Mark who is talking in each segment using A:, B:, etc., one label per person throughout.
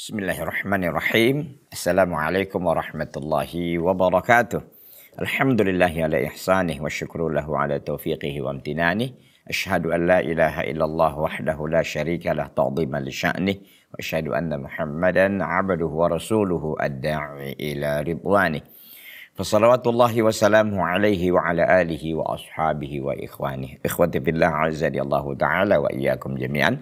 A: Bismillahirrahmanirrahim. Assalamualaikum warahmatullahi wabarakatuh. Alhamdulillahi ala ihsanih wa syukru lahu ala taufiqihi wa amtinanih. Asyhadu an la ilaha illallah wahdahu la syarika lah ta'dhiman li sya'nih. Wa asyhadu anna Muhammadan abduhu wa rasuluhu ad-da'i ila ridwanih. Fassalawatullahi wa salamuhu alaihi wa ala alihi wa ashabihi wa ikhwanih. Ikhwati billah azadiyallahu ta'ala wa iyyakum jami'an.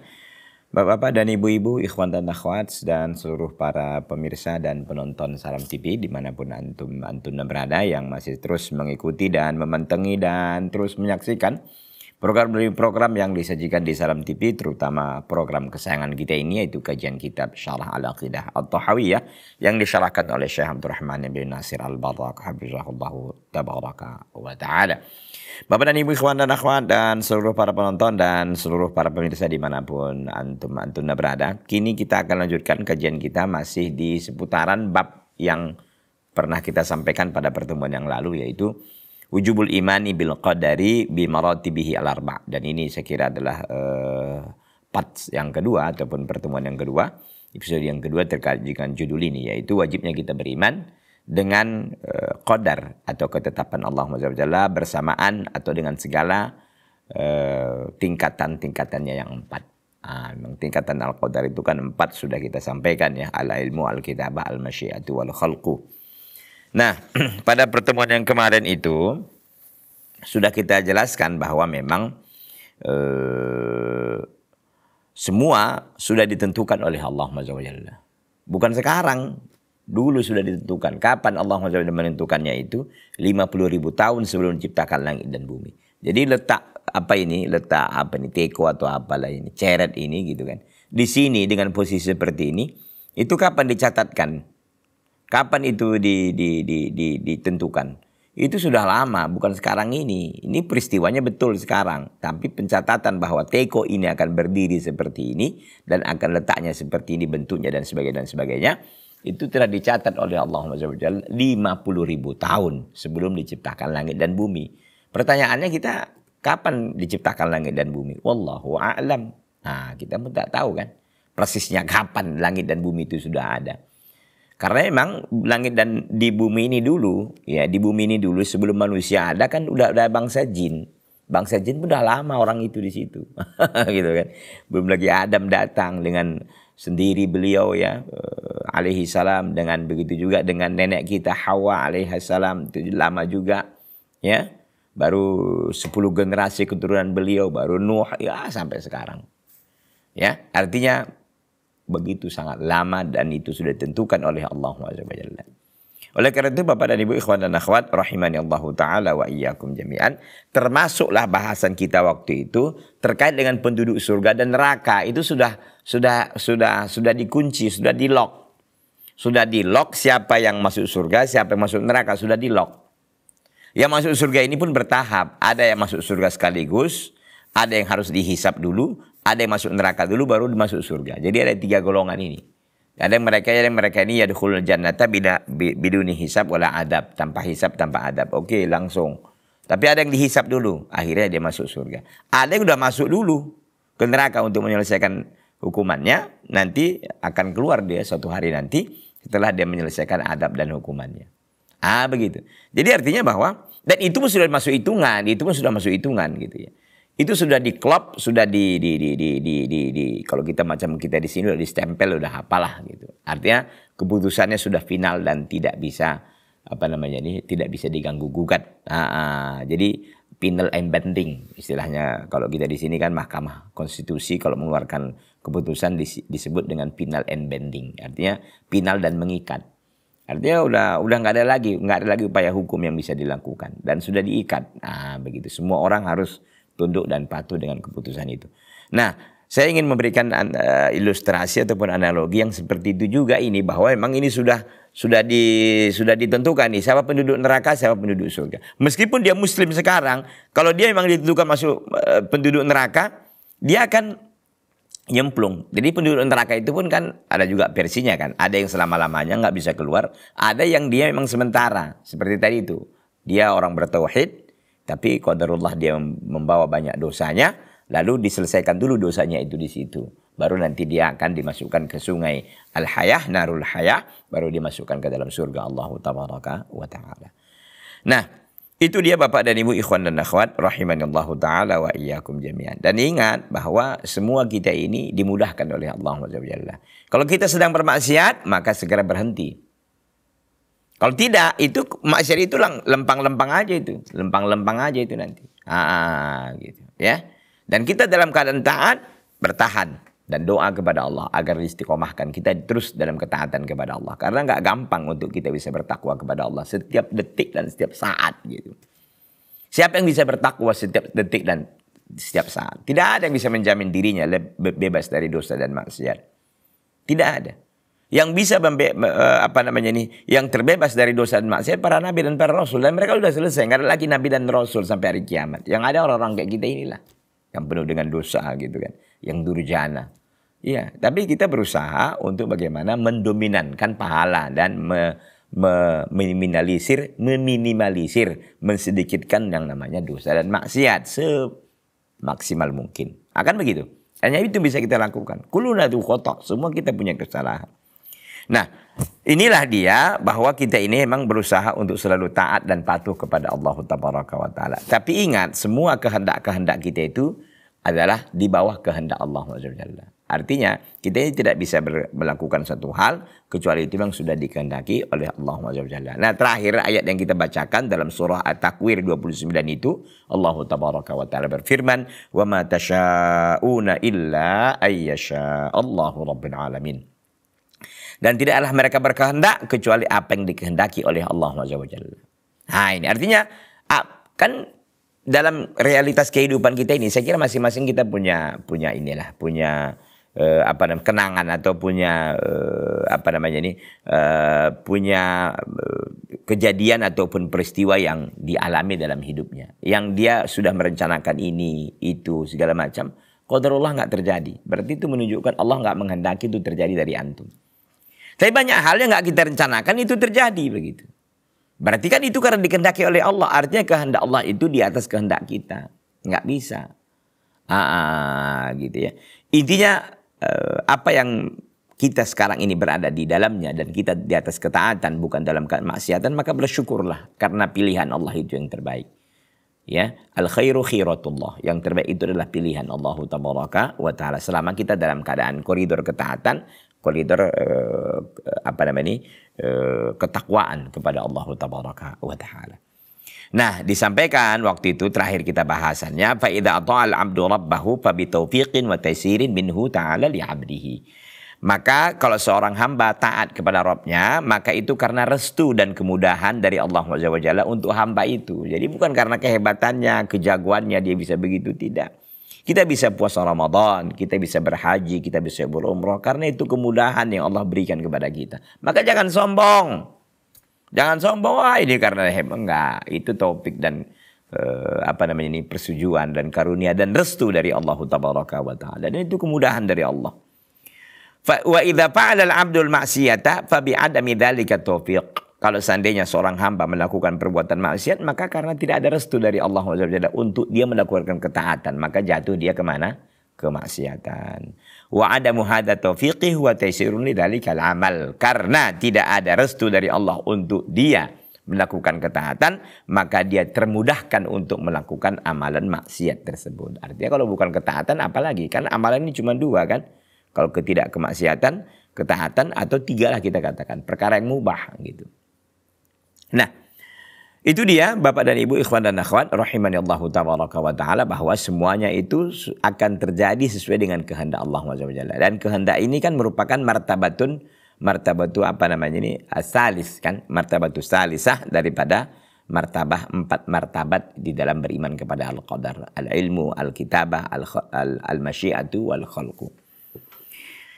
A: Bapak-bapak dan ibu-ibu, ikhwan dan akhwat, dan seluruh para pemirsa dan penonton Salam TV dimanapun antum berada yang masih terus mengikuti dan memantengi dan terus menyaksikan program yang disajikan di Salam TV, terutama program kesayangan kita ini, yaitu kajian kitab Syarah Al-Aqidah At-Tahawiyah yang disyarahkan oleh Syekh Abdurrahman bin Nasir Al-Barrak hafizahullahu tabaraka wa ta'ala. Bapak dan ibu, ikhwan dan akhwat, dan seluruh para penonton dan seluruh para pemirsa dimanapun antum berada, kini kita akan lanjutkan kajian kita masih di seputaran bab yang pernah kita sampaikan pada pertemuan yang lalu, yaitu wujubul imani bil qadari bi maratibihi al-arba'. Dan ini saya kira adalah part yang kedua ataupun pertemuan yang kedua, episode yang kedua terkait dengan judul ini, yaitu wajibnya kita beriman dengan qadar atau ketetapan Allah SWT bersamaan atau dengan segala tingkatan-tingkatannya yang 4. Memang tingkatan al-qadar itu kan 4 sudah kita sampaikan ya, al-ilmu, al-kitabah, al-masyiatu, wal-khalqu. Nah, pada pertemuan yang kemarin itu sudah kita jelaskan bahwa memang semua sudah ditentukan oleh Allah SWT. Bukan sekarang. Dulu sudah ditentukan. Kapan Allah SWT menentukannya itu? 50.000 tahun sebelum menciptakan langit dan bumi. Jadi letak teko atau apalah ini, ceret ini gitu kan. Di sini dengan posisi seperti ini, itu kapan dicatatkan? Kapan itu ditentukan? Itu sudah lama, bukan sekarang ini. Ini peristiwanya betul sekarang. Tapi pencatatan bahwa teko ini akan berdiri seperti ini dan akan letaknya seperti ini bentuknya dan sebagainya, itu telah dicatat oleh Allah SWT 50.000 tahun sebelum diciptakan langit dan bumi. Pertanyaannya kita, kapan diciptakan langit dan bumi? Wallahu a'lam. Nah, kita pun tak tahu kan persisnya kapan langit dan bumi itu sudah ada. Karena memang langit dan di bumi ini dulu, ya di bumi ini dulu sebelum manusia ada kan udah bangsa jin. Bangsa jin udah lama orang itu di situ. Gitu kan. Belum lagi Adam datang dengan sendiri beliau ya alaihi salam, dengan begitu juga dengan nenek kita Hawa alaihi salam, itu lama juga ya, baru 10 generasi keturunan beliau, baru Nuh ya sampai sekarang ya, artinya begitu sangat lama dan itu sudah ditentukan oleh Allah SWT. Oleh karena itu Bapak dan Ibu, ikhwan dan akhwat rahimani Allah taala wa iyyakum jami'an, termasuklah bahasan kita waktu itu terkait dengan penduduk surga dan neraka. Itu sudah dikunci, sudah di-lock. Sudah di-lock siapa yang masuk surga, siapa yang masuk neraka, sudah di-lock. Yang masuk surga ini pun bertahap. Ada yang masuk surga sekaligus, ada yang harus dihisap dulu, ada yang masuk neraka dulu baru masuk surga. Jadi ada 3 golongan ini. Ada yang mereka ini yadkhulul jannata biduni hisab wala adab, tanpa hisab tanpa adab. Oke, langsung. Tapi ada yang dihisab dulu, akhirnya dia masuk surga. Ada yang udah masuk dulu ke neraka untuk menyelesaikan hukumannya, nanti akan keluar dia suatu hari nanti setelah dia menyelesaikan adab dan hukumannya. Begitu. Jadi artinya bahwa, dan itu pun sudah masuk hitungan, gitu ya. Itu sudah diklop, sudah kalau kita macam kita di sini udah distempel, udah apalah gitu. Artinya keputusannya sudah final dan tidak bisa tidak bisa diganggu gugat. Jadi final and binding istilahnya, kalau kita di sini kan Mahkamah Konstitusi kalau mengeluarkan keputusan disebut dengan final and binding. Artinya final dan mengikat. Artinya udah nggak ada lagi upaya hukum yang bisa dilakukan dan sudah diikat. Begitu. Semua orang harus tunduk dan patuh dengan keputusan itu. Nah, saya ingin memberikan ilustrasi ataupun analogi yang seperti itu juga ini, bahwa memang ini sudah ditentukan nih siapa penduduk neraka, siapa penduduk surga. Meskipun dia muslim sekarang, kalau dia memang ditentukan masuk penduduk neraka, dia akan nyemplung. Jadi penduduk neraka itu pun kan ada juga versinya kan. Ada yang selama-lamanya nggak bisa keluar, ada yang dia memang sementara. Seperti tadi itu, dia orang bertauhid, tapi qadarullah dia membawa banyak dosanya, lalu diselesaikan dulu dosanya itu di situ. baru nanti dia akan dimasukkan ke sungai Al-Hayah, Narul Hayah, baru dimasukkan ke dalam surga Allah Tabaraka wa Ta'ala. Nah, itu dia Bapak dan Ibu, ikhwan dan akhwat, rahimanallahu ta'ala wa iyyakum jami'an. Dan ingat bahwa semua kita ini dimudahkan oleh Allah Subhanahu. Kalau kita sedang bermaksiat, maka segera berhenti. Kalau tidak, itu maksiat itu lempang-lempang aja itu. Lempang-lempang aja itu nanti. Gitu ya. Dan kita dalam keadaan taat, bertahan. Dan doa kepada Allah agar istiqomahkan kita terus dalam ketaatan kepada Allah. Karena nggak gampang untuk kita bisa bertakwa kepada Allah setiap detik dan setiap saat gitu. Siapa yang bisa bertakwa setiap detik dan setiap saat? Tidak ada yang bisa menjamin dirinya bebas dari dosa dan maksiat. Tidak ada. Yang bisa yang terbebas dari dosa dan maksiat para nabi dan para rasul, dan mereka sudah selesai. Nggak ada lagi nabi dan rasul sampai hari kiamat. Yang ada orang-orang kayak kita inilah yang penuh dengan dosa gitu kan, yang durjana. Iya, tapi kita berusaha untuk bagaimana mendominankan pahala dan meminimalisir, mensedikitkan yang namanya dosa dan maksiat semaksimal mungkin. Akan begitu. Hanya itu bisa kita lakukan. Kuluna tu khata', semua kita punya kesalahan. Nah, inilah dia bahwa kita ini memang berusaha untuk selalu taat dan patuh kepada Allah Tabaraka wa Ta'ala. Tapi ingat, semua kehendak-kehendak kita itu adalah di bawah kehendak Allah Subhanahu. Artinya, kita ini tidak bisa melakukan satu hal kecuali itu memang sudah dikehendaki oleh Allah Subhanahu. Nah, terakhir ayat yang kita bacakan dalam surah At-Takwir 29 itu, Allah Tabaraka wa Ta'ala berfirman, "Wa ma tasyauna illa ayyasha Allahu Rabbil alamin." Dan tidaklah mereka berkehendak kecuali apa yang dikehendaki oleh Allah Subhanahu. Nah, ini artinya kan dalam realitas kehidupan kita ini, saya kira masing-masing kita punya kenangan atau punya kejadian ataupun peristiwa yang dialami dalam hidupnya, yang dia sudah merencanakan ini itu segala macam, qadarullah nggak terjadi. Berarti itu menunjukkan Allah nggak menghendaki itu terjadi dari antum. Tapi banyak hal yang nggak kita rencanakan itu terjadi begitu. Berarti kan itu karena dikehendaki oleh Allah. Artinya kehendak Allah itu di atas kehendak kita. Nggak bisa. Gitu ya. Intinya apa yang kita sekarang ini berada di dalamnya dan kita di atas ketaatan bukan dalam kemaksiatan, maka bersyukurlah karena pilihan Allah itu yang terbaik. Ya, al khairu khiratullah. Yang terbaik itu adalah pilihan Allah Tabaraka wa Ta'ala. Selama kita dalam keadaan koridor ketaatan, koridor ketakwaan kepada Allah Tabaraka wa Ta'ala. Nah, disampaikan waktu itu terakhir kita bahasannya, fa idza ata'al 'abdu rabbahu fa bi taufiqin wa taysirin minhu ta'ala li 'abdihi. Maka kalau seorang hamba taat kepada Rabbnya, maka itu karena restu dan kemudahan dari Allah SWT untuk hamba itu. Jadi bukan karena kehebatannya, kejagoannya dia bisa begitu, tidak. Kita bisa puasa Ramadan, kita bisa berhaji, kita bisa berumrah, karena itu kemudahan yang Allah berikan kepada kita. Maka jangan sombong. Jangan sombong, wah ini karena hebat. Enggak, itu taufik dan persetujuan dan karunia dan restu dari Allah Tabaraka wa Ta'ala. Dan itu kemudahan dari Allah. Wa idza fa'ala al-'abdul ma'siyata fa bi'adami dzalika taufiq. Kalau seandainya seorang hamba melakukan perbuatan maksiat, maka karena tidak ada restu dari Allah SWT untuk dia melakukan ketaatan, maka jatuh dia kemana? Kemaksiatan. Wa adamu hadza taufiqi huwa taysirun lidzalikal amal. Karena tidak ada restu dari Allah untuk dia melakukan ketaatan, maka dia termudahkan untuk melakukan amalan maksiat tersebut. Artinya kalau bukan ketaatan apalagi? Kan amalan ini cuma dua kan? Kalau kemaksiatan, ketaatan, atau tiga lah kita katakan. Perkara yang mubah gitu. Nah, itu dia Bapak dan Ibu, ikhwan dan akhwat rahimanallahu tabaraka wa ta'ala, bahwa semuanya itu akan terjadi sesuai dengan kehendak Allah SWT. Dan kehendak ini kan merupakan martabatu salis kan, martabatu salisah daripada empat martabat di dalam beriman kepada al-qadar, al-ilmu, al-kitabah, al-masyiatu, wal-khalqu.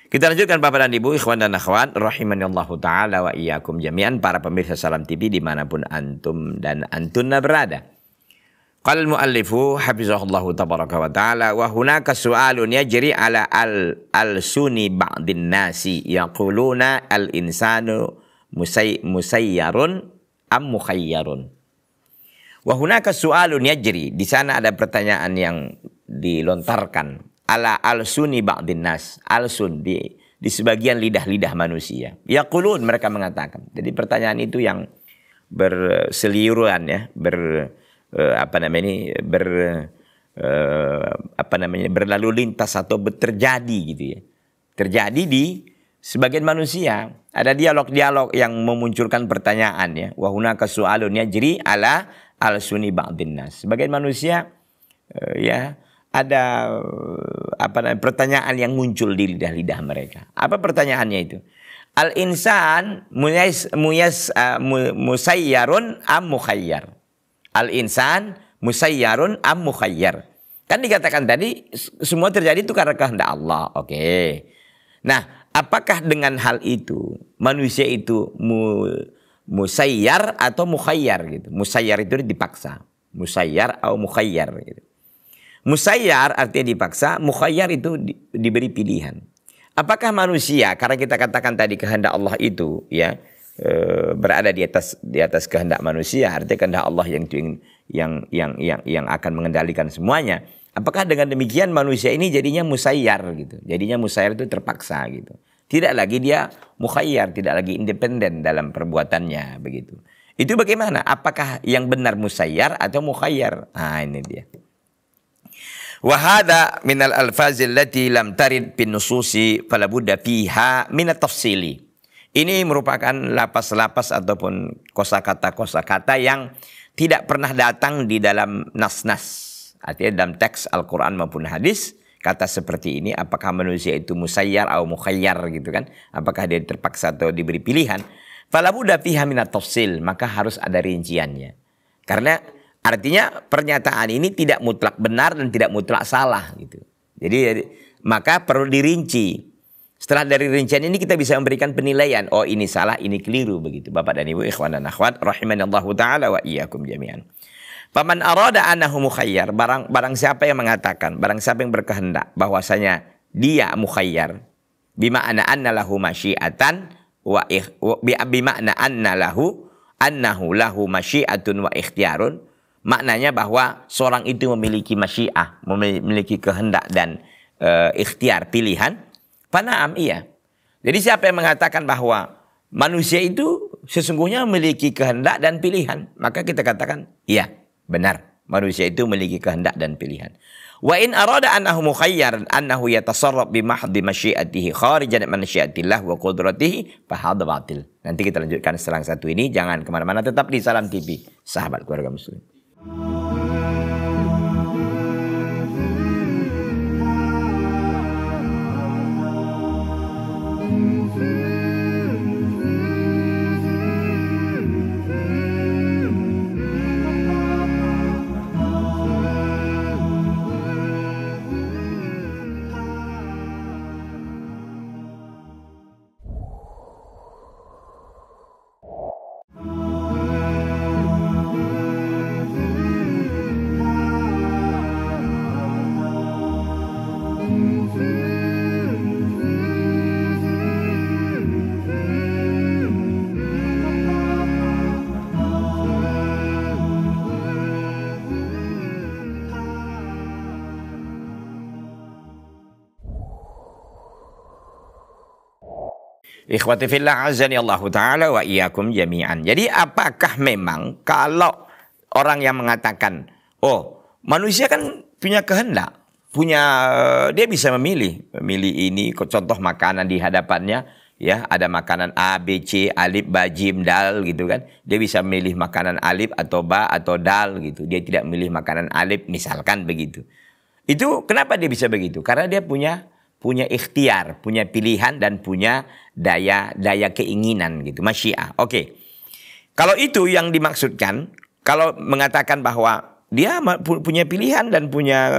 A: Kita lanjutkan Bapak dan Ibu, ikhwan dan akhwat rahimanallahu ta'ala wa iyyakum jami'an, para pemirsa Salam TV dimanapun antum dan antunna berada. Qala al-muallifu hafizahullahu tabaraka wa ta'ala, wa hunaka su'alun yajri ala al-suni ba'din nasi yaquluna al-insanu musayyarun am mukhayyarun. Wa hunaka su'alun yajri, di sana ada pertanyaan yang dilontarkan ala alsuni ba'din nas. Alsun di sebagian lidah-lidah manusia. Yaqulun, mereka mengatakan. Jadi pertanyaan itu yang berseliuran ya, berlalu lintas atau terjadi gitu ya. Terjadi di sebagian manusia. Ada dialog-dialog yang memunculkan pertanyaan ya. Wa hunaka su'alun yajri ala alsuni ba'din nas. Sebagian manusia ya ada pertanyaan yang muncul di lidah-lidah mereka. Apa pertanyaannya itu? Al-insan musayyarun am mukhayyar. Al-insan musayyarun am mukhayyar. Kan dikatakan tadi semua terjadi itu karena kehendak Allah. Oke. Nah, apakah dengan hal itu manusia itu musayyar atau mukhayyar gitu? Musayyar itu dipaksa. Musayyar atau mukhayyar gitu. Musayyar artinya dipaksa, mukhayyar itu diberi pilihan. Apakah manusia, karena kita katakan tadi kehendak Allah itu ya berada di atas kehendak manusia, artinya kehendak Allah yang akan mengendalikan semuanya. Apakah dengan demikian manusia ini jadinya musayyar gitu? Jadinya musayyar itu terpaksa gitu. Tidak lagi dia mukhayyar, tidak lagi independen dalam perbuatannya begitu. Itu bagaimana? Apakah yang benar musayyar atau mukhayyar? Nah, ini dia. Wa hadza minal alfazil lati lam tarid bin nususi fala budda fiha min at-tafsili. Ini merupakan lapas-lapas ataupun kosakata-kosakata yang tidak pernah datang di dalam nas-nas. Artinya dalam teks Al-Quran maupun hadis, kata seperti ini, apakah manusia itu musayyar atau mukhayyar gitu kan? Apakah dia terpaksa atau diberi pilihan? Fala budda fiha min at-tafsil, maka harus ada rinciannya. Karena artinya pernyataan ini tidak mutlak benar dan tidak mutlak salah gitu. Jadi maka perlu dirinci. Setelah dari rincian ini kita bisa memberikan penilaian. Oh ini salah, ini keliru begitu. Bapak dan Ibu, ikhwan dan akhwat, rahimanallahu ta'ala wa iyyakum jami'an. Faman arada annahu mukhayyar, barang siapa yang mengatakan, barang siapa yang berkehendak bahwasanya dia mukhayyar, bima'na anna lahu masyiatan wa bima'na annahu lahu masyiatun wa ikhtiyarun. Maknanya bahwa seorang itu memiliki masyiah, memiliki kehendak dan ikhtiar, pilihan. Fanaam, iya. Jadi siapa yang mengatakan bahwa manusia itu sesungguhnya memiliki kehendak dan pilihan, maka kita katakan, iya, benar. Manusia itu memiliki kehendak dan pilihan. Wa in arada annahu mukhayyar annahu yatasarraf bi mahdhi masyiatihi kharijan an masyiatillah wa qudratihi fa hadha batil. Nanti kita lanjutkan setelah satu ini. Jangan kemana-mana, tetap di Salam TV, sahabat keluarga muslim. Ikhwati fillah azani Allah Ta'ala wa iyyakum jami'an. Jadi apakah memang kalau orang yang mengatakan, oh manusia kan punya kehendak, dia bisa memilih ini, contoh makanan di hadapannya, ya ada makanan A, B, C, alif, ba, jim, dal gitu kan. Dia bisa memilih makanan alif atau ba atau dal gitu. Dia tidak memilih makanan alif misalkan begitu. Itu kenapa dia bisa begitu? Karena dia punya ikhtiar, punya pilihan dan punya daya keinginan gitu, masyiah. Oke. Kalau itu yang dimaksudkan, kalau mengatakan bahwa dia punya pilihan dan punya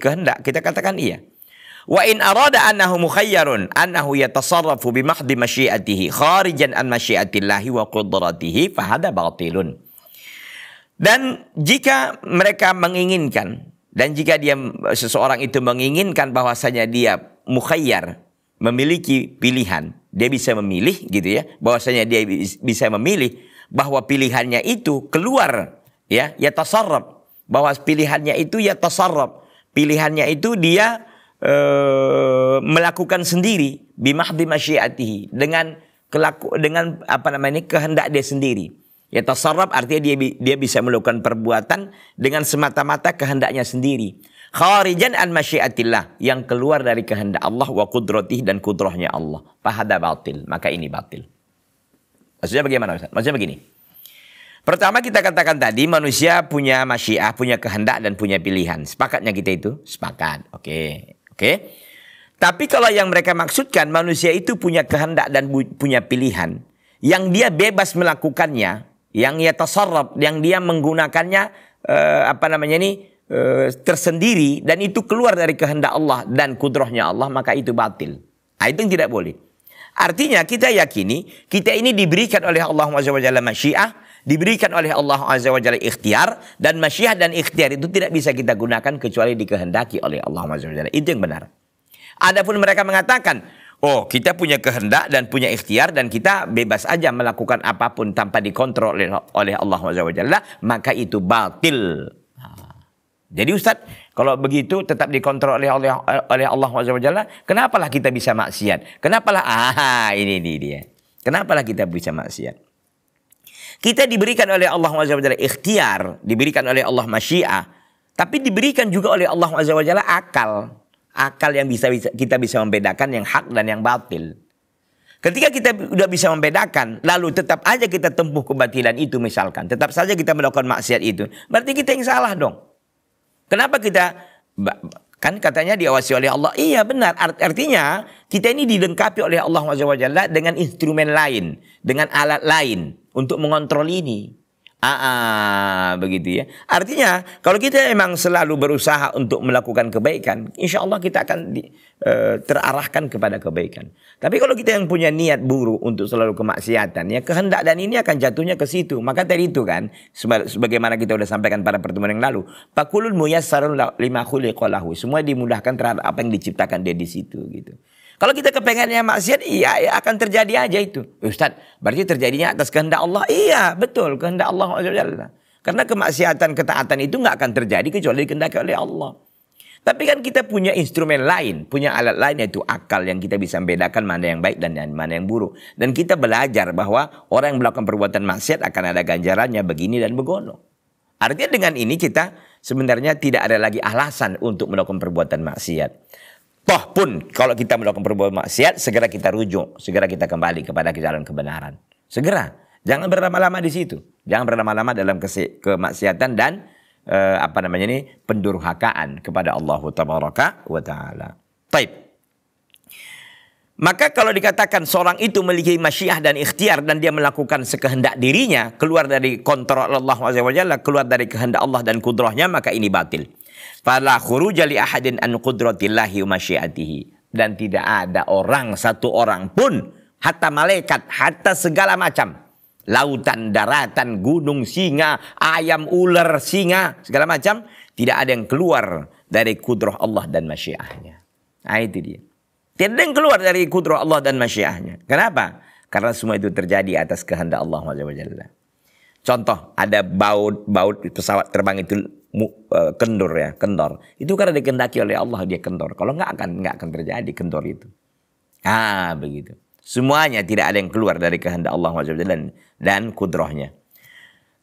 A: kehendak, kita katakan iya. Wa in arada annahu mukhayyarun annahu yatasarrafu bi mahdhi masyiatihi kharijan an masyiatillahi wa qudratihi fa hada batilun. Dan jika mereka menginginkan, dan jika seseorang itu menginginkan bahwasanya dia mukhayyar, memiliki pilihan, dia bisa memilih gitu ya, bahwasanya dia bisa memilih bahwa pilihannya itu keluar ya tasarruf, bahwa pilihannya itu ya tasarruf, Pilihannya itu dia melakukan sendiri bimahdi masyiatihi, dengan kehendak dia sendiri. Ya tasarraf artinya dia bisa melakukan perbuatan dengan semata-mata kehendaknya sendiri. Kharijan an masyiatillah, yang keluar dari kehendak Allah wa qudratihi, dan kudrahnya Allah. Fahada batil, maka ini batil. Maksudnya bagaimana Ustaz? Maksudnya begini. Pertama kita katakan tadi manusia punya masyiah, punya kehendak dan punya pilihan. Sepakatnya kita itu? Sepakat. Oke. Tapi kalau yang mereka maksudkan manusia itu punya kehendak dan punya pilihan, yang dia bebas melakukannya, yang ia tasarraf, yang dia menggunakannya tersendiri, dan itu keluar dari kehendak Allah dan kudrahnya Allah, maka itu batil. Itu yang tidak boleh. Artinya kita yakini kita ini diberikan oleh Allah Azza wa Jalla masyiah, diberikan oleh Allah Azza wa Jalla ikhtiar, dan masyiah dan ikhtiar itu tidak bisa kita gunakan kecuali dikehendaki oleh Allah Azza wa Jalla. Itu yang benar. Adapun mereka mengatakan, oh kita punya kehendak dan punya ikhtiar dan kita bebas aja melakukan apapun tanpa dikontrol oleh Allah Azza wa Jalla, maka itu batil. Jadi Ustaz, kalau begitu tetap dikontrol oleh Allah Azza wa Jalla, kenapalah kita bisa maksiat? Kenapalah ini dia. Kenapalah kita bisa maksiat? Kita diberikan oleh Allah Azza wa Jalla ikhtiar, diberikan oleh Allah masyiah, tapi diberikan juga oleh Allah Azza wa Jalla akal. Akal yang kita bisa membedakan yang hak dan yang batil. Ketika kita sudah bisa membedakan, lalu tetap aja kita tempuh kebatilan itu misalkan, tetap saja kita melakukan maksiat itu, berarti kita yang salah dong. Kenapa kita, kan katanya diawasi oleh Allah? Iya benar, artinya kita ini dilengkapi oleh Allah Azza wa Jalla dengan instrumen lain, dengan alat lain untuk mengontrol ini. Begitu ya. Artinya kalau kita memang selalu berusaha untuk melakukan kebaikan, insya Allah kita akan terarahkan kepada kebaikan. Tapi kalau kita yang punya niat buruk untuk selalu kemaksiatan, ya kehendak dan ini akan jatuhnya ke situ. Maka tadi itu kan, sebagaimana kita sudah sampaikan pada pertemuan yang lalu, Fakulun muyassarun lima khuliqa lahu. Semua dimudahkan terhadap apa yang diciptakan dia di situ gitu. Kalau kita kepengennya maksiat, iya akan terjadi aja itu. Ustaz, berarti terjadinya atas kehendak Allah? Iya, betul, kehendak Allah Azza wa Jalla. Karena kemaksiatan, ketaatan itu nggak akan terjadi kecuali dikehendaki oleh Allah. Tapi kan kita punya instrumen lain, punya alat lain, yaitu akal, yang kita bisa membedakan mana yang baik dan mana yang buruk. Dan kita belajar bahwa orang yang melakukan perbuatan maksiat akan ada ganjarannya begini dan begono. Artinya dengan ini kita sebenarnya tidak ada lagi alasan untuk melakukan perbuatan maksiat. Toh pun kalau kita melakukan perbuatan maksiat, segera kita rujuk, segera kita kembali kepada jalan kebenaran. Segera, jangan berlama-lama di situ, jangan berlama-lama dalam kemaksiatan dan pendurhakaan kepada Allah Tabaraka wa Taala. Baik. Maka kalau dikatakan seorang itu memiliki masyiah dan ikhtiar dan dia melakukan sekehendak dirinya, keluar dari kontrol Allah Azza wa Jalla, keluar dari kehendak Allah dan kudrahnya, maka ini batil. Fala khuruja li ahadin an qudratillahi wa masyiatihi, dan tidak ada orang, satu orang pun, hatta malaikat, hatta segala macam, lautan, daratan, gunung, singa, ayam, ular, singa, segala macam, tidak ada yang keluar dari kudrah Allah dan masyiahnya. Itu dia. Tidak ada yang keluar dari kudrah Allah dan masyiahnya. Kenapa? Karena semua itu terjadi atas kehendak Allah Subhanahu. Contoh, ada baut pesawat terbang itu kendor ya, kendor. Itu karena dikehendaki oleh Allah dia kendor. Kalau nggak akan terjadi kendor itu. Begitu. Semuanya tidak ada yang keluar dari kehendak Allah Subhanahu dan kudrahnya.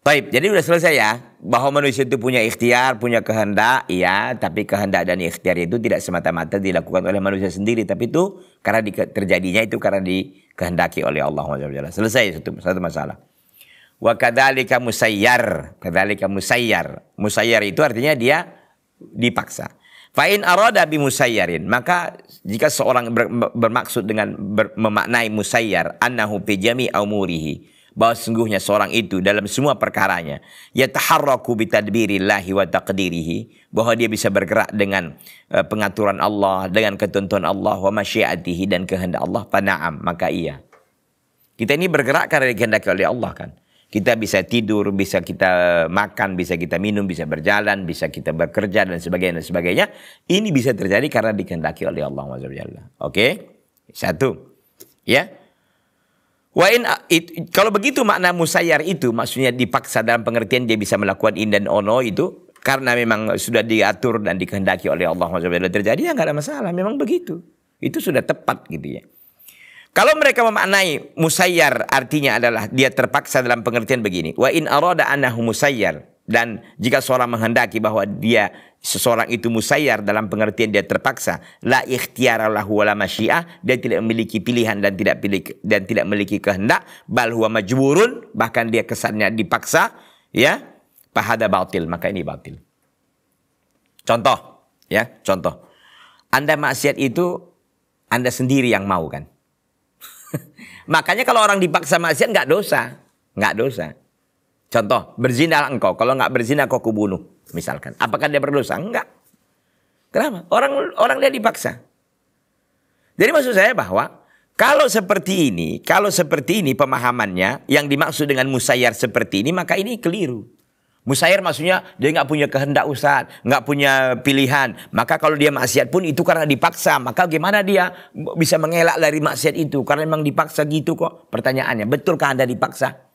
A: Baik, jadi sudah selesai ya, bahwa manusia itu punya ikhtiar, punya kehendak, iya, tapi kehendak dan ikhtiar itu tidak semata-mata dilakukan oleh manusia sendiri, tapi itu karena terjadinya itu karena dikehendaki oleh Allah Subhanahu. Selesai satu masalah. Wa kadzalika musayyar, musayyar itu artinya dia dipaksa. Fa in arada bi musayyarin, maka jika seorang bermaksud dengan memaknai musayyar, annahu fi jami' umurihi, bahwa sesungguhnya seorang itu dalam semua perkaranya yataharraku bitadbirillahi wa taqdirihi, bahwa dia bisa bergerak dengan pengaturan Allah, dengan ketentuan Allah, wa masyiatihi, dan kehendak Allah, pana'am, maka iya. Kita ini bergerak karena dikehendaki oleh Allah kan. Kita bisa tidur, bisa kita makan, bisa kita minum, bisa berjalan, bisa kita bekerja dan sebagainya. Ini bisa terjadi karena dikehendaki oleh Allah SWT. Oke? Satu. Ya. Kalau begitu makna musayyar itu maksudnya dipaksa dalam pengertian dia bisa melakukan in dan ono itu, karena memang sudah diatur dan dikehendaki oleh Allah SWT terjadi, ya nggak ada masalah. Memang begitu. Itu sudah tepat gitu ya. Kalau mereka memaknai musayyar artinya adalah dia terpaksa dalam pengertian begini. Wa in arada annahu musayyar. Dan jika seorang menghendaki bahwa dia seseorang itu musayyar dalam pengertian dia terpaksa, la ikhtiyara lahu wala masyiah, dia tidak memiliki pilihan dan tidak memiliki kehendak, bal huwa majburun, bahkan dia kesannya dipaksa, ya, fahada batil, maka ini batil. Contoh, ya, contoh. Anda maksiat itu Anda sendiri yang mau kan? Makanya kalau orang dipaksa maksiat nggak dosa, nggak dosa. Contoh, berzinalah engkau. Kalau nggak berzina kau kubunuh, misalkan. Apakah dia berdosa? Enggak. Kenapa? Orang dia dipaksa. Jadi maksud saya bahwa kalau seperti ini pemahamannya yang dimaksud dengan musayyar seperti ini, maka ini keliru. Musayyar maksudnya dia nggak punya kehendak Ustaz, nggak punya pilihan. Maka kalau dia maksiat pun itu karena dipaksa. Maka gimana dia bisa mengelak dari maksiat itu? Karena memang dipaksa gitu kok. Pertanyaannya, betulkah Anda dipaksa?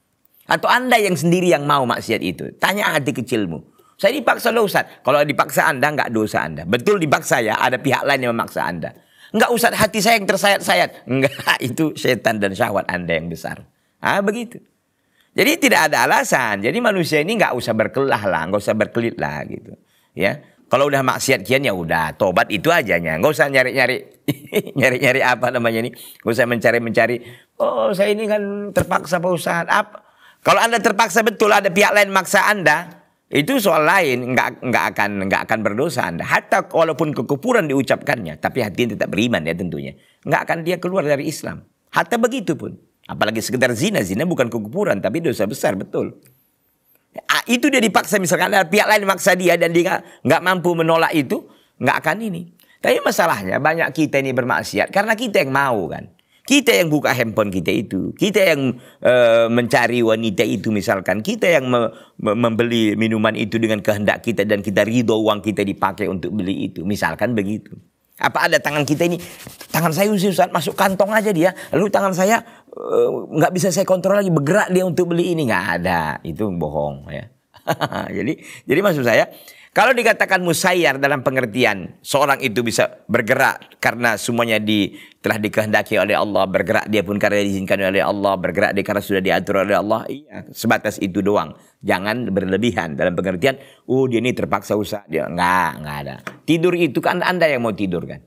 A: Atau Anda yang sendiri yang mau maksiat itu? Tanya hati kecilmu. Saya dipaksa loh Ustaz. Kalau dipaksa Anda nggak dosa Anda. Betul dipaksa ya, ada pihak lain yang memaksa Anda. Enggak Ustaz, hati saya yang tersayat-sayat. Enggak, itu setan dan syahwat Anda yang besar. Begitu. Jadi tidak ada alasan. Jadi manusia ini nggak usah berkelah lah, nggak usah berkelit lah gitu. Ya, kalau udah maksiat kian ya udah tobat itu ajanya. Nggak usah nyari-nyari, nyari-nyari apa namanya ini. Nggak usah mencari-mencari. Oh saya ini kan terpaksa Pak Ustaz. Apa? Kalau Anda terpaksa betul ada pihak lain maksa Anda, itu soal lain. Nggak akan berdosa Anda. Hatta walaupun kekufuran diucapkannya, tapi hatinya tetap beriman ya tentunya. Nggak akan dia keluar dari Islam. Hatta begitu pun. Apalagi sekedar zina. Zina bukan kekufuran, tapi dosa besar, betul. Itu dia dipaksa, misalkan ada pihak lain maksa dia dan dia nggak mampu menolak itu, nggak akan ini. Tapi masalahnya banyak kita ini bermaksiat karena kita yang mau kan. Kita yang buka handphone kita itu. Kita yang mencari wanita itu misalkan. Kita yang membeli minuman itu dengan kehendak kita dan kita ridho uang kita dipakai untuk beli itu. Misalkan begitu. Apa ada tangan kita ini, tangan saya Ustaz masuk kantong aja dia, lalu tangan saya nggak bisa saya kontrol lagi, bergerak dia untuk beli ini, nggak ada, itu bohong ya. jadi maksud saya, kalau dikatakan musayyar dalam pengertian seorang itu bisa bergerak karena semuanya telah dikehendaki oleh Allah, bergerak dia pun karena diizinkan oleh Allah, bergerak dia karena sudah diatur oleh Allah, iya, sebatas itu doang. Jangan berlebihan dalam pengertian, oh dia ini terpaksa Ustaz. Dia nggak ada. Tidur itu kan Anda yang mau tidur kan.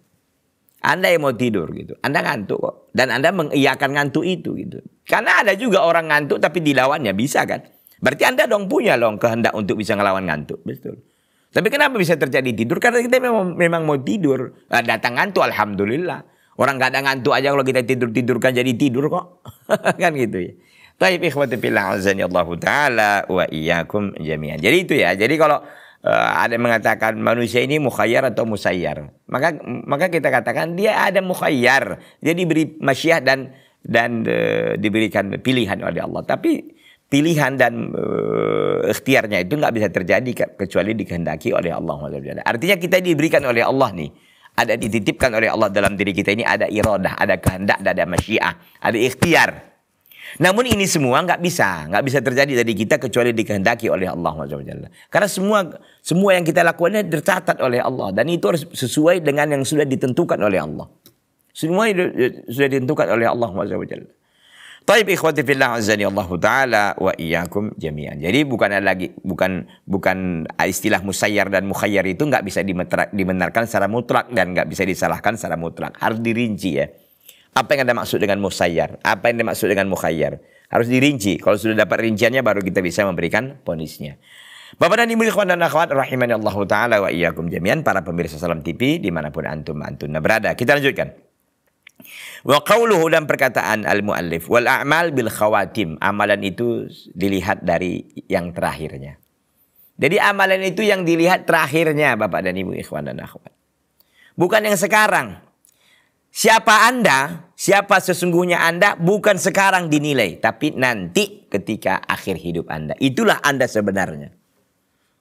A: Anda yang mau tidur gitu. Anda ngantuk kok. Dan Anda mengiyakan ngantuk itu gitu. Karena ada juga orang ngantuk tapi dilawannya bisa kan. Berarti Anda dong punya kehendak untuk bisa ngelawan ngantuk. Betul. Tapi kenapa bisa terjadi tidur? Karena kita memang mau tidur. Datang ngantuk alhamdulillah. Orang nggak ada ngantuk aja kalau kita tidur-tidurkan jadi tidur kok. Kan gitu ya. Taib ikhwati fillah azani Allah Ta'ala wa iyyakum jami'an. Jadi itu ya. Jadi kalau ada yang mengatakan manusia ini mukhayyar atau musayyar, maka kita katakan dia ada mukhayyar. Dia diberi masyiah dan diberikan pilihan oleh Allah. Tapi pilihan dan ikhtiarnya itu nggak bisa terjadi kecuali dikehendaki oleh Allah. Artinya kita diberikan oleh Allah nih. Ada dititipkan oleh Allah dalam diri kita ini ada iradah, ada kehendak, ada masyiah, ada ikhtiar. Namun ini semua nggak bisa terjadi dari kita kecuali dikehendaki oleh Allah SWT. Karena semua yang kita lakukan tercatat oleh Allah dan itu harus sesuai dengan yang sudah ditentukan oleh Allah. Semua sudah ditentukan oleh Allah SWT. Taib ikhwati fillah azani Allah Ta'ala wa iyyakum jami'an. Jadi bukan istilah musayyar dan mukhayyar itu nggak bisa dibenarkan secara mutlak dan nggak bisa disalahkan secara mutlak. Harus dirinci ya. Apa yang Anda maksud dengan musayyar? Apa yang dimaksud dengan mukhayyar? Harus dirinci. Kalau sudah dapat rinciannya baru kita bisa memberikan ponisnya. Bapak dan Ibu ikhwan dan akhwat rahimani Allah Ta'ala wa iyyakum jami'an, para pemirsa Salam TV dimanapun antum berada. Kita lanjutkan. Wa qawluhu, dan perkataan al-muallif, wal a'mal bil khawatim. Amalan itu dilihat dari yang terakhirnya. Jadi amalan itu yang dilihat terakhirnya Bapak dan Ibu ikhwan dan akhwat. Bukan yang sekarang. Siapa Anda, siapa sesungguhnya Anda bukan sekarang dinilai, tapi nanti ketika akhir hidup Anda. Itulah Anda sebenarnya.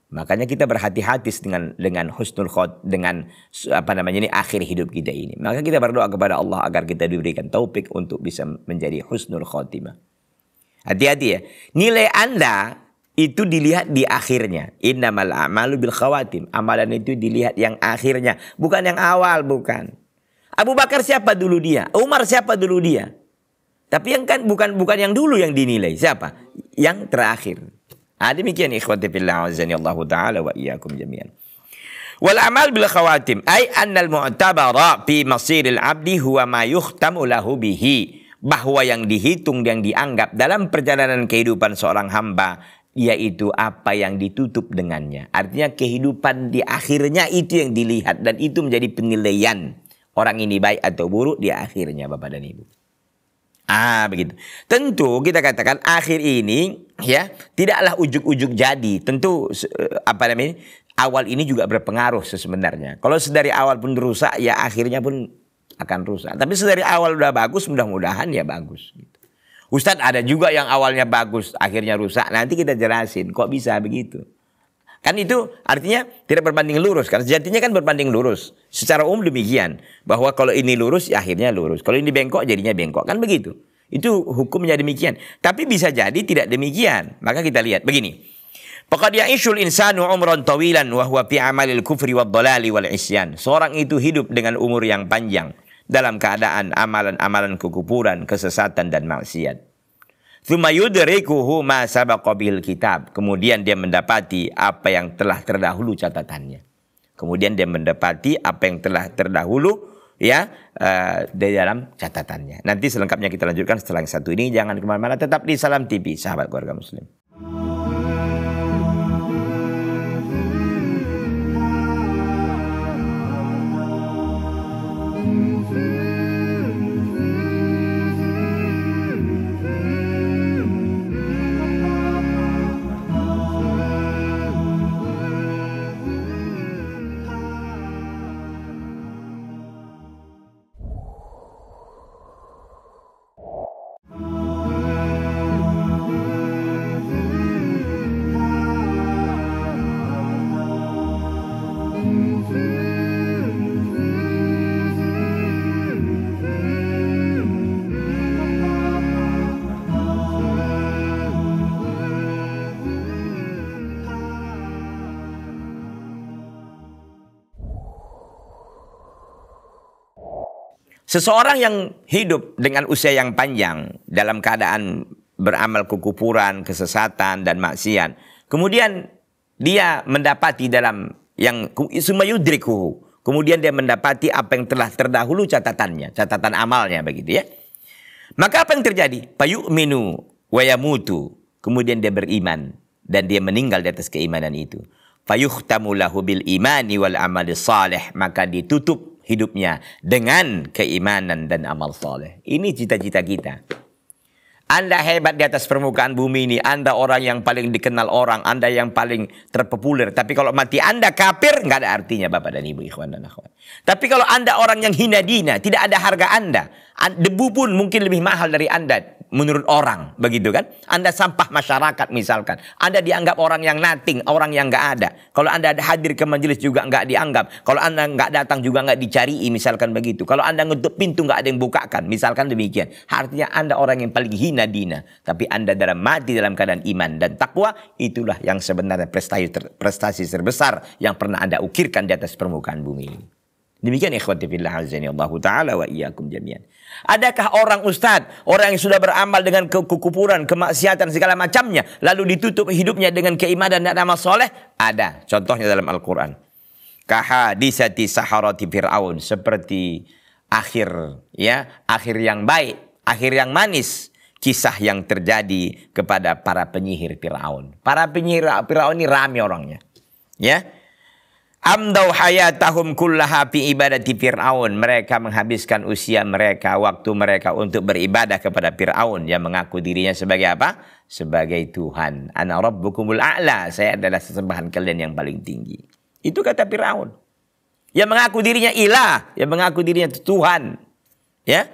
A: Makanya kita berhati-hati dengan husnul khot, dengan akhir hidup kita ini. Maka kita berdoa kepada Allah agar kita diberikan taufik untuk bisa menjadi husnul khotimah. Hati-hati ya. Nilai Anda itu dilihat di akhirnya. Innamal a'malu bil khawatim. Amalan itu dilihat yang akhirnya, bukan yang awal, bukan. Abu Bakar siapa dulu dia? Umar siapa dulu dia? Tapi yang kan bukan yang dulu yang dinilai. Siapa? Yang terakhir. Demikian ikhwati fillah azani Allah taala wa iyyakum jami'an. Wal amal bil khawatim ay annal mu'tabara fi masiril abdi huwa ma yukhtamu lahu bihi, bahwa yang dihitung, yang dianggap dalam perjalanan kehidupan seorang hamba yaitu apa yang ditutup dengannya. Artinya kehidupan di akhirnya itu yang dilihat, dan itu menjadi penilaian orang ini baik atau buruk di akhirnya, Bapak dan Ibu. Begitu. Tentu kita katakan akhir ini ya tidaklah ujuk-ujuk jadi. Tentu awal ini juga berpengaruh sebenarnya. Kalau sedari awal pun rusak, ya akhirnya pun akan rusak. Tapi sedari awal udah bagus, mudah-mudahan ya bagus. Gitu. Ustadz, ada juga yang awalnya bagus, akhirnya rusak. Nanti kita jelasin kok bisa begitu. Kan itu artinya tidak berbanding lurus. Karena sejatinya kan berbanding lurus. Secara umum demikian. Bahwa kalau ini lurus, ya akhirnya lurus. Kalau ini bengkok, jadinya bengkok. Kan begitu. Itu hukumnya demikian. Tapi bisa jadi tidak demikian. Maka kita lihat begini. Faqad ya'ishul insanu umran tawilan wa huwa fi amalil kufri wad dhalali wal isyan. Seorang itu hidup dengan umur yang panjang dalam keadaan amalan-amalan kekufuran, kesesatan dan maksiat. Tsumma yudrikuhu ma sabaqa bil kitab. Kemudian dia mendapati apa yang telah terdahulu catatannya. Kemudian dia mendapati apa yang telah terdahulu ya di dalam catatannya. Nanti selengkapnya kita lanjutkan setelah yang satu ini. Jangan kemana-mana, tetap di Salam TV, sahabat keluarga muslim. Seseorang yang hidup dengan usia yang panjang dalam keadaan beramal kekufuran, kesesatan dan maksiat, kemudian dia mendapati dalam yang sumayudrikuhu, kemudian dia mendapati apa yang telah terdahulu catatannya, catatan amalnya begitu ya. Maka apa yang terjadi? Fayu'minu wa yamutu. Kemudian dia beriman dan dia meninggal di atas keimanan itu. Fayukhtamu lahu bil imani wal amali salih, maka ditutup hidupnya dengan keimanan dan amal soleh. Ini cita-cita kita. Anda hebat di atas permukaan bumi ini. Anda orang yang paling dikenal orang. Anda yang paling terpopuler. Tapi kalau mati Anda kafir, nggak ada artinya Bapak dan Ibu, ikhwan dan akhwat. Tapi kalau Anda orang yang hina dina, tidak ada harga Anda. Debu pun mungkin lebih mahal dari Anda menurut orang, begitu kan? Anda sampah masyarakat misalkan. Anda dianggap orang yang nothing, orang yang nggak ada. Kalau Anda hadir ke majelis juga nggak dianggap. Kalau Anda nggak datang juga nggak dicari, misalkan begitu. Kalau Anda ngetuk pintu nggak ada yang bukakan, misalkan demikian. Artinya Anda orang yang paling hina dina. Tapi Anda mati dalam keadaan iman dan takwa, itulah yang sebenarnya prestasi terbesar yang pernah Anda ukirkan di atas permukaan bumi ini. Demikian ikhwati fillah azani Allah taala wa iyyakum jami'an. Adakah orang ustadz, orang yang sudah beramal dengan kekufuran, kemaksiatan segala macamnya, lalu ditutup hidupnya dengan keimanan dan amal soleh? Ada. Contohnya dalam Al-Quran. Kahadisati saharati Fir'aun, seperti akhir yang baik, akhir yang manis, kisah yang terjadi kepada para penyihir Fir'aun. Para penyihir Fir'aun ini ramai orangnya. Ya. Amdau hayatahum kullaha fi ibadati Fir'aun. Mereka menghabiskan usia mereka, waktu mereka untuk beribadah kepada Fir'aun yang mengaku dirinya sebagai apa? Sebagai Tuhan. Ana rabbukumul a'la. Saya adalah sesembahan kalian yang paling tinggi. Itu kata Fir'aun. Yang mengaku dirinya ilah, yang mengaku dirinya Tuhan. Ya.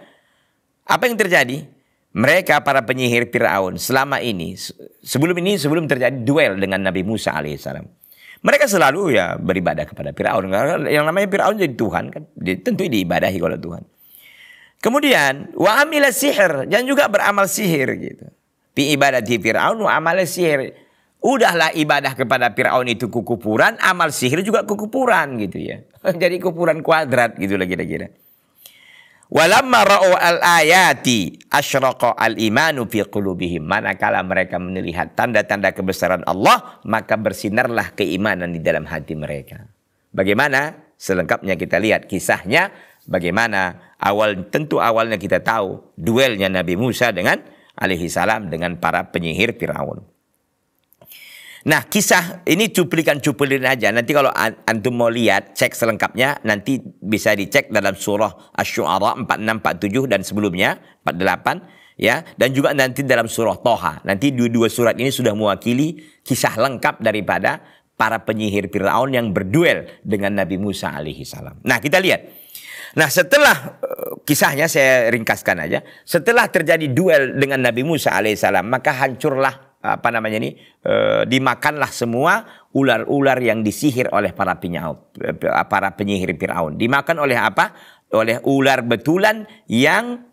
A: Apa yang terjadi? Mereka para penyihir Fir'aun selama ini, sebelum terjadi duel dengan Nabi Musa alaihissalam. Mereka selalu ya beribadah kepada Fir'aun. Yang namanya Fir'aun jadi Tuhan kan. Tentu diibadahi oleh Tuhan. Kemudian wa amila sihir, dan juga beramal sihir gitu. Fi ibadati Fir'aun wa amala sihir. Udahlah ibadah kepada Fir'aun itu kekufuran, amal sihir juga kekufuran gitu ya. Jadi kufuran kuadrat gitu lah kira-kira. Walamma ra'u al-ayati asyraqa al-imanu fi qulubihim. Manakala mereka melihat tanda-tanda kebesaran Allah, maka bersinarlah keimanan di dalam hati mereka. Bagaimana? Selengkapnya kita lihat kisahnya. Bagaimana tentu awalnya kita tahu duelnya Nabi Musa dengan alaihi salam dengan para penyihir Fir'aun. Nah, kisah ini cuplikan-cuplikan aja. Nanti kalau antum mau lihat, cek selengkapnya, nanti bisa dicek dalam surah Asy-Syu'ara 46, 47 dan sebelumnya 48 ya, dan juga nanti dalam surah Thaha. Nanti dua surat ini sudah mewakili kisah lengkap daripada para penyihir Fir'aun yang berduel dengan Nabi Musa alaihi salam. Nah, kita lihat. Nah, setelah kisahnya saya ringkaskan aja. Setelah terjadi duel dengan Nabi Musa alaihissalam, maka hancurlah dimakanlah semua ular-ular yang disihir oleh para penyihir Fir'aun. Dimakan oleh apa? Oleh ular betulan yang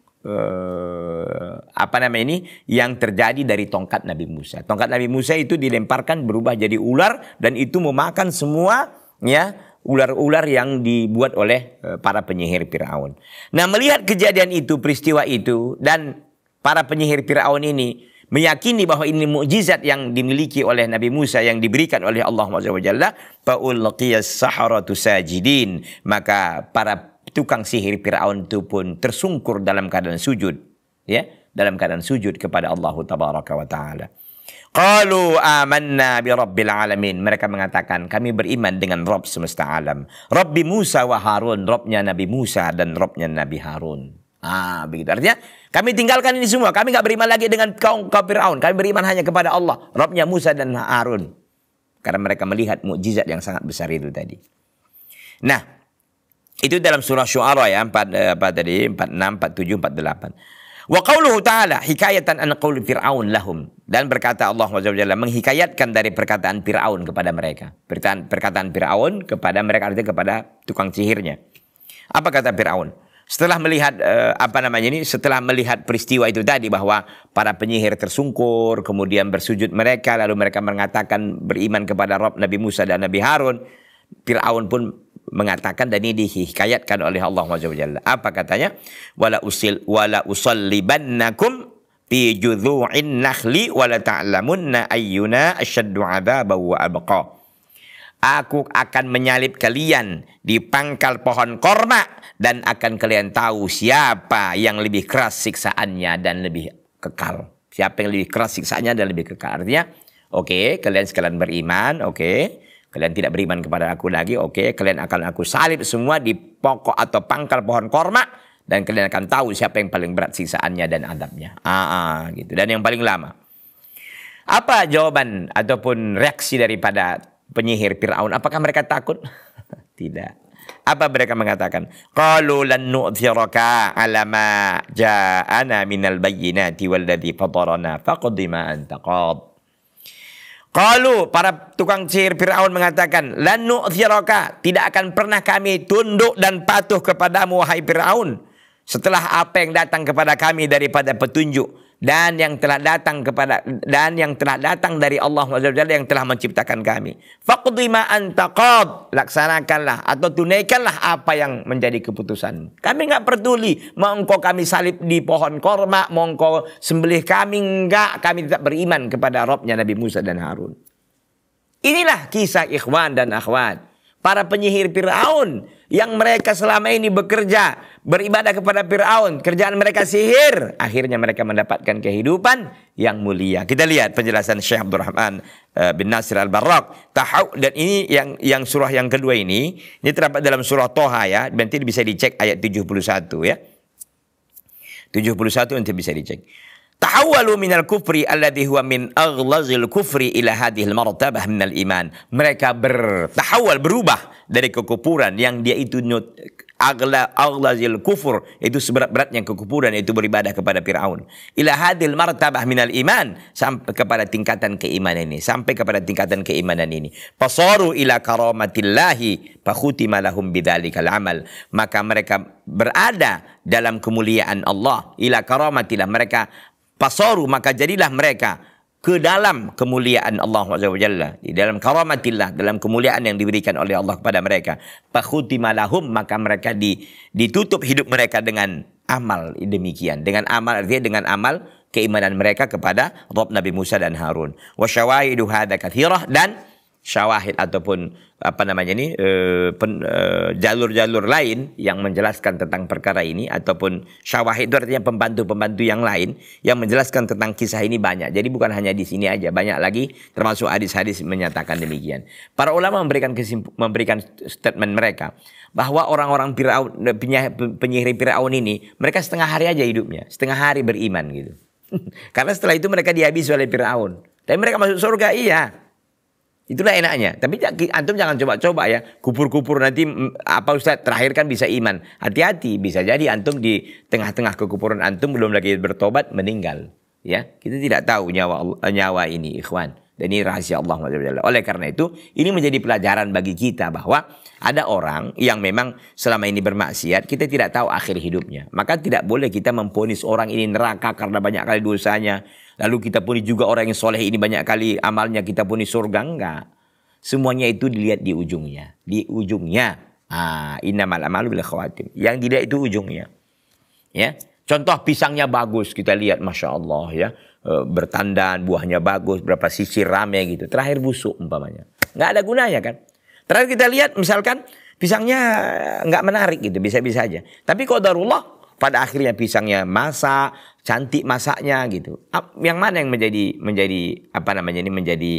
A: yang terjadi dari tongkat Nabi Musa. Tongkat Nabi Musa itu dilemparkan berubah jadi ular dan itu memakan semua ya ular-ular yang dibuat oleh para penyihir Fir'aun. Nah, melihat kejadian itu, peristiwa itu, dan para penyihir Fir'aun ini meyakini bahwa ini mukjizat yang dimiliki oleh Nabi Musa yang diberikan oleh Allah SWT, fa'ulqiyas saharatu sajidin, maka para tukang sihir Fir'aun itu pun tersungkur dalam keadaan sujud, ya, dalam keadaan sujud kepada Allah Tabaraka wa Ta'ala. Qalu amanna bi rabbil alamin. Mereka mengatakan kami beriman dengan Rabb semesta alam. Rabbi Musa wa Harun, Rabbnya Nabi Musa dan Rabbnya Nabi Harun. Begitu. Artinya kami tinggalkan ini semua. Kami nggak beriman lagi dengan kaum Fir'aun. Kami beriman hanya kepada Allah, Rabbnya Musa dan Harun. Karena mereka melihat mukjizat yang sangat besar itu tadi. Nah, itu dalam surah Syu'ara ya, 46, 47, 48. Wa qauluhu ta'ala hikayatan an qauli Fir'aun lahum, dan berkata Allah SWT menghikayatkan dari perkataan Fir'aun kepada mereka. Perkataan Fir'aun kepada mereka, artinya kepada tukang sihirnya. Apa kata Fir'aun? Setelah melihat setelah melihat peristiwa itu tadi bahwa para penyihir tersungkur, kemudian bersujud mereka, lalu mereka mengatakan beriman kepada Rabb Nabi Musa dan Nabi Harun, Fir'aun pun mengatakan, dan ini dihikayatkan oleh Allah SWT. Apa katanya? Wala usallibannakum fi judhu'in nakhli wala ta'lamunna ayyuna asyaddu 'adzaban wa abqa. Aku akan menyalib kalian di pangkal pohon korma dan akan kalian tahu siapa yang lebih keras siksaannya dan lebih kekal. Siapa yang lebih keras siksaannya dan lebih kekal. Artinya, oke, kalian sekalian beriman, oke. Kalian tidak beriman kepada aku lagi, oke. Kalian akan aku salib semua di pokok atau pangkal pohon korma. Dan kalian akan tahu siapa yang paling berat siksaannya dan adabnya. Gitu. Dan yang paling lama. Apa jawaban ataupun reaksi daripada penyihir Fir'aun? Apakah mereka takut? Tidak. Apa mereka mengatakan? Qalu lan nu'thiraka ala ma ja'ana minal bayyinati walladhi fatarana faqdi ma anta qad. Qalu, para tukang sihir Fir'aun mengatakan, lan nu'thiraka, tidak akan pernah kami tunduk dan patuh kepadamu wahai Fir'aun, setelah apa yang datang kepada kami daripada petunjuk dan yang telah datang dari Allah SWT yang telah menciptakan kami. Faqdi ma anta qad, laksanakanlah atau tunaikanlah apa yang menjadi keputusan. Kami enggak peduli mau engkau kami salib di pohon korma, mau engkau sembelih kami, enggak, kami tetap beriman kepada Rabbnya Nabi Musa dan Harun. Inilah kisah ikhwan dan akhwat, para penyihir Fir'aun yang mereka selama ini bekerja, beribadah kepada Fir'aun, kerjaan mereka sihir, akhirnya mereka mendapatkan kehidupan yang mulia. Kita lihat penjelasan Syekh Abdurrahman bin Nasir Al-Barrak. Dan ini yang surah yang kedua ini terdapat dalam surah Thaha ya, nanti bisa dicek ayat 71 ya. 71 nanti bisa dicek. Tahawwalu minal kufri alladhi huwa min aghlazil kufri ila hadhil martabah minal iman. Mereka berubah dari kekufuran yang dia itu aghlazil kufur, itu seberat-beratnya kekufuran, itu beribadah kepada Fir'aun. Ila hadhil martabah minal iman, sampai kepada tingkatan keimanan ini, sampai kepada tingkatan keimanan ini. Fasaru ila karamatillahi fakhutima lahum bidzalikal amal. Maka mereka berada dalam kemuliaan Allah. Ila karamatillah, mereka pasoru, maka jadilah mereka ke dalam kemuliaan Allah Azza wa Jalla, di dalam karamatillah, dalam kemuliaan yang diberikan oleh Allah kepada mereka. Fakhutima lahum, maka mereka ditutup hidup mereka dengan amal demikian. Dengan amal artinya dengan amal keimanan mereka kepada Rabb Nabi Musa dan Harun. Wa syawahidu hadza katsirah, dan syawahid ataupun apa namanya ini jalur-jalur lain yang menjelaskan tentang perkara ini, ataupun syawahid itu artinya pembantu-pembantu yang lain yang menjelaskan tentang kisah ini banyak. Jadi bukan hanya di sini aja, banyak lagi termasuk hadis-hadis menyatakan demikian. Para ulama memberikan statement mereka bahwa orang-orang Firaun, penyihir Firaun ini, mereka setengah hari aja hidupnya, setengah hari beriman gitu. Karena setelah itu mereka dihabisi oleh Firaun. Tapi mereka masuk surga, iya. Itulah enaknya. Tapi antum jangan coba-coba ya. Kupur-kupur nanti apa Ustaz, terakhir kan bisa iman. Hati-hati, bisa jadi antum di tengah-tengah kekufuran antum belum lagi bertobat meninggal. Ya, kita tidak tahu nyawa ini, ikhwan. Dan ini rahasia Allah. Oleh karena itu, ini menjadi pelajaran bagi kita bahwa ada orang yang memang selama ini bermaksiat, kita tidak tahu akhir hidupnya. Maka tidak boleh kita memvonis orang ini neraka karena banyak kali dosanya. Lalu kita puni juga orang yang soleh ini banyak kali amalnya, kita puni surga. Enggak. Semuanya itu dilihat di ujungnya. Di ujungnya. Innamal a'malu bil khawatim. Yang tidak itu ujungnya. Ya. Contoh pisangnya bagus, kita lihat Masya Allah ya. Bertandan, buahnya bagus, berapa sisir rame gitu. Terakhir busuk umpamanya. Nggak ada gunanya kan. Terakhir kita lihat misalkan pisangnya nggak menarik gitu, bisa-bisa aja. Tapi qadarullah pada akhirnya pisangnya masak, cantik masaknya gitu. Yang mana yang menjadi apa namanya ini menjadi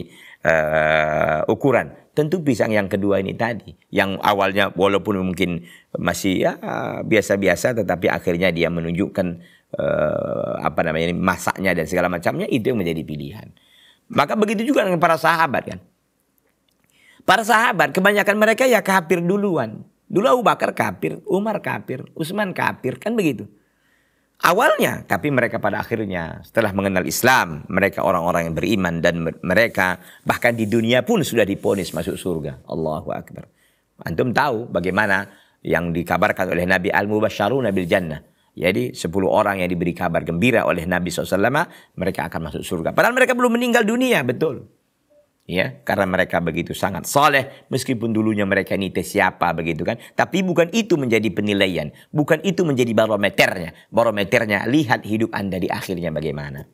A: ukuran? Tentu pisang yang kedua ini tadi, yang awalnya walaupun mungkin masih ya biasa-biasa, tetapi akhirnya dia menunjukkan apa namanya ini masaknya dan segala macamnya, itu yang menjadi pilihan. Maka begitu juga dengan para sahabat kan. Para sahabat kebanyakan mereka ya kafir duluan. Dulu Abu Bakar kafir, Umar kafir, Utsman kafir, kan begitu. Awalnya, tapi mereka pada akhirnya setelah mengenal Islam, mereka orang-orang yang beriman dan mereka bahkan di dunia pun sudah divonis masuk surga. Allahu Akbar. Antum tahu bagaimana yang dikabarkan oleh Nabi al-Mubasysyaruna bil Jannah. Jadi 10 orang yang diberi kabar gembira oleh Nabi SAW, mereka akan masuk surga. Padahal mereka belum meninggal dunia, betul. Ya, karena mereka begitu sangat soleh, meskipun dulunya mereka ini siapa begitu kan, tapi bukan itu menjadi penilaian, bukan itu menjadi barometernya. Barometernya lihat hidup Anda di akhirnya bagaimana.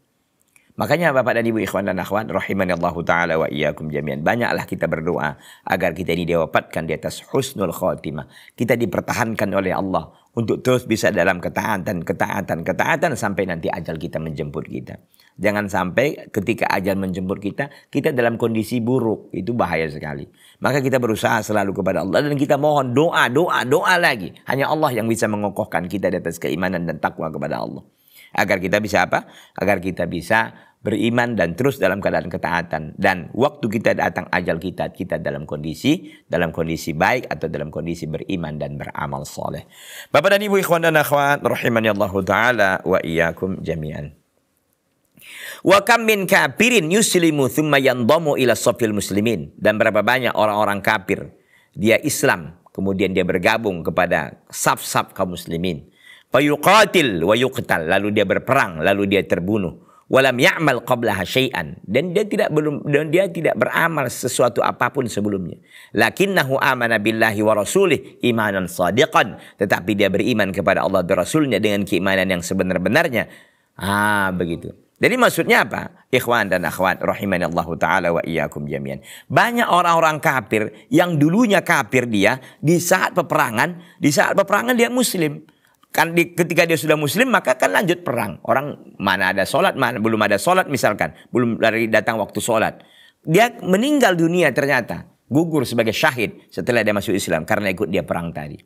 A: Makanya Bapak dan Ibu, ikhwan dan akhwat rahimanallahu taala wa iyyakum jami'an, banyaklah kita berdoa agar kita ini diwafatkan di atas husnul khotimah. Kita dipertahankan oleh Allah untuk terus bisa dalam ketaatan sampai nanti ajal kita menjemput kita. Jangan sampai ketika ajal menjemput kita dalam kondisi buruk, itu bahaya sekali. Maka kita berusaha selalu kepada Allah dan kita mohon doa lagi. Hanya Allah yang bisa mengokohkan kita di atas keimanan dan takwa kepada Allah. Agar kita bisa apa? Agar kita bisa beriman dan terus dalam keadaan ketaatan. Dan waktu kita datang ajal kita dalam kondisi baik atau dalam kondisi beriman dan beramal soleh. Bapak dan Ibu, ikhwan dan akhwat rahimanallahu taala wa iyyakum jami'an. Wa kam min kafirin yuslimu thumma yandamu ila safil muslimin. Dan berapa banyak orang-orang kafir, dia Islam, kemudian dia bergabung kepada saf-saf kaum muslimin. Fayuqatil wa yuqtal, lalu dia berperang, lalu dia terbunuh. Walam ya'mal qablaha syai'an, dan dia tidak beramal sesuatu apapun sebelumnya. Lakinnahu amana billahi wa rasulih imanan shadiqan, tetapi dia beriman kepada Allah dan Rasulnya dengan keimanan yang sebenar-benarnya. Begitu. Jadi maksudnya apa? Ikhwan dan akhwat rahimanallahu taala wa iyyakum jami'an. Banyak orang-orang kafir yang dulunya kafir dia di saat peperangan dia muslim. Kan ketika dia sudah muslim maka kan lanjut perang. Orang mana ada sholat, mana belum ada sholat misalkan, belum dari datang waktu sholat. Dia meninggal dunia ternyata, gugur sebagai syahid setelah dia masuk Islam karena ikut dia perang tadi.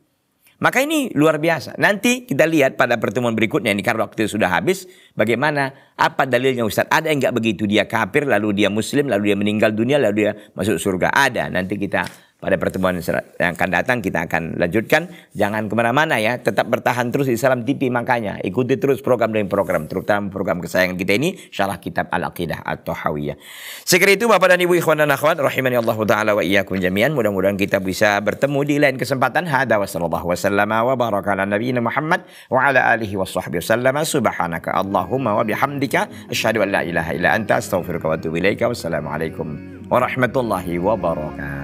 A: Maka ini luar biasa. Nanti kita lihat pada pertemuan berikutnya ini karena waktu sudah habis, bagaimana, apa dalilnya Ustaz? Ada yang enggak begitu, dia kafir lalu dia muslim lalu dia meninggal dunia lalu dia masuk surga? Ada. Nanti kita Pada pertemuan yang akan datang kita akan lanjutkan. Jangan kemana-mana ya. Tetap bertahan terus di Salam TV makanya. Ikuti terus program demi program. Terutama program kesayangan kita ini. Syarah kitab Al-Aqidah At-Tahawiyah. Sekira itu Bapak dan Ibu ikhwan dan akhwat. Rahimani Allah Ta'ala wa iyyakum jami'an. Mudah-mudahan kita bisa bertemu di lain kesempatan. Hada wa sallallahu wa sallama wa baraka ala nabiyina Muhammad. Wa ala alihi wa sahbihi sallama. Subhanaka Allahumma wa bihamdika. Asyhadu an la ilaha illa anta astaghfiruka wa atubu ilaika. Wassalamualaikum warahmatullahi wabarakatuh.